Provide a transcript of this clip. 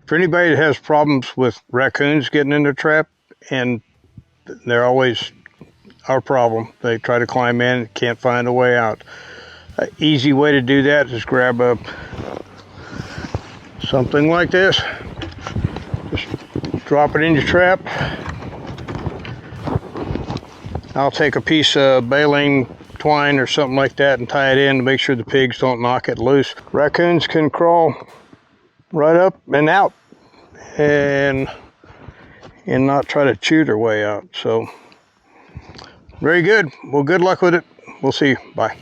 For anybody that has problems with raccoons getting in their trap, and they're always our problem, they try to climb in, can't find a way out. An easy way to do that is grab up something like this, just drop it in your trap. I'll take a piece of baling twine or something like that and tie it in to make sure the pigs don't knock it loose. Raccoons can crawl right up and out and not try to chew their way out. So very good. Well, good luck with it. We'll see you. Bye.